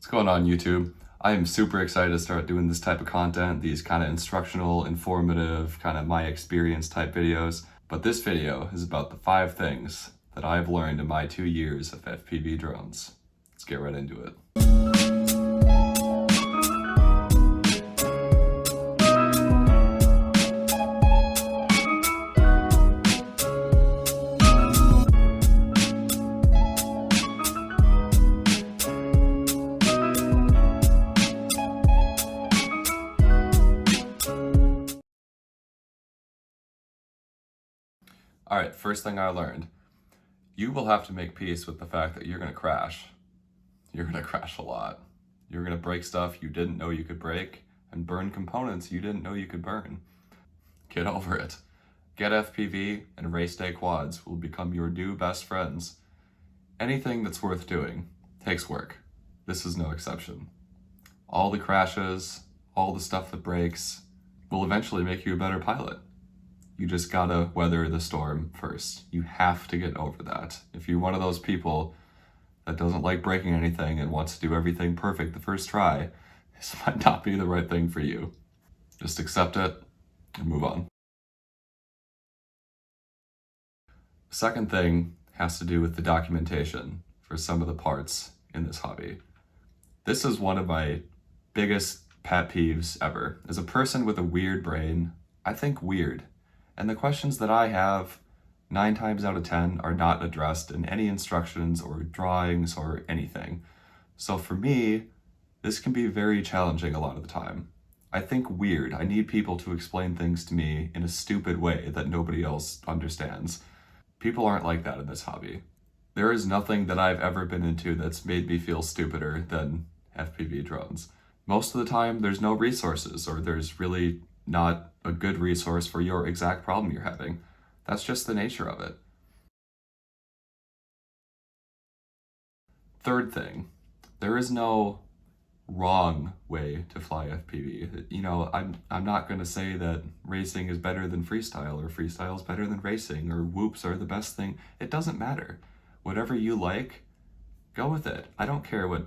What's going on, YouTube? I am super excited to start doing this type of content, these kind of instructional, informative, kind of my experience type videos. But this video is about the 5 things that I've learned in my 2 years of FPV drones. Let's get right into it. All right, first thing I learned, you will have to make peace with the fact that you're gonna crash. You're gonna crash a lot. You're gonna break stuff you didn't know you could break and burn components you didn't know you could burn. Get over it. Get FPV and race day quads will become your new best friends. Anything that's worth doing takes work. This is no exception. All the crashes, all the stuff that breaks will eventually make you a better pilot. You just gotta weather the storm first. You have to get over that. If you're one of those people that doesn't like breaking anything and wants to do everything perfect the first try, this might not be the right thing for you. Just accept it and move on. Second thing has to do with the documentation for some of the parts in this hobby. This is one of my biggest pet peeves ever. As a person with a weird brain, I think weird. And the questions that I have, 9 times out of 10, are not addressed in any instructions or drawings or anything. So for me, this can be very challenging a lot of the time. I think weird. I need people to explain things to me in a stupid way that nobody else understands. People aren't like that in this hobby. There is nothing that I've ever been into that's made me feel stupider than FPV drones. Most of the time, there's no resources, or there's really not a good resource for your exact problem you're having. That's just the nature of it. Third thing, there is no wrong way to fly FPV. You know, I'm not going to say that racing is better than freestyle, or freestyle is better than racing, or whoops are the best thing. It doesn't matter. Whatever you like, go with it. I don't care what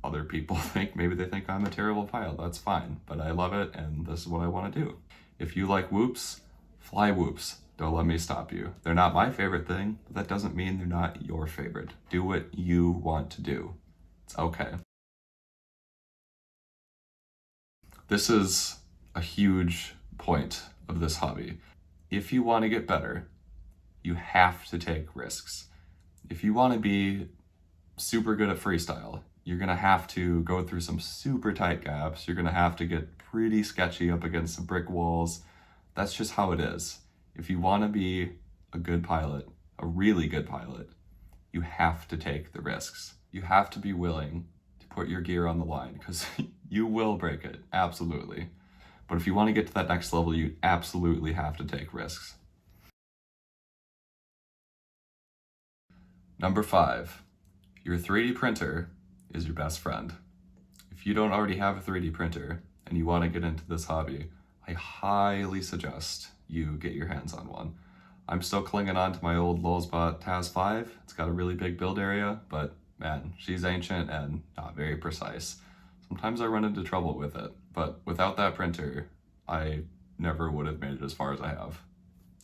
other people think. Maybe they think I'm a terrible pilot. That's fine, but I love it, and this is what I want to do. If you like whoops, fly whoops. Don't let me stop you. They're not my favorite thing, but that doesn't mean they're not your favorite. Do what you want to do. It's okay. This is a huge point of this hobby. If you want to get better, you have to take risks. If you want to be super good at freestyle, you're gonna have to go through some super tight gaps. You're gonna have to get pretty sketchy up against some brick walls. That's just how it is. If you wanna be a good pilot, a really good pilot, you have to take the risks. You have to be willing to put your gear on the line, because you will break it, absolutely. But if you wanna get to that next level, you absolutely have to take risks. Number 5, your 3D printer is your best friend. If you don't already have a 3D printer and you want to get into this hobby, I highly suggest you get your hands on one. I'm still clinging on to my old Lulzbot Taz 5. It's got a really big build area, but man, she's ancient and not very precise. Sometimes I run into trouble with it, but without that printer, I never would have made it as far as I have.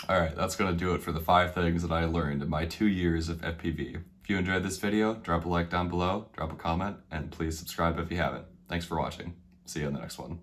All right, that's gonna do it for the 5 things that I learned in my 2 years of FPV. If you enjoyed this video, drop a like down below, drop a comment, and please subscribe if you haven't. Thanks for watching. See you in the next one.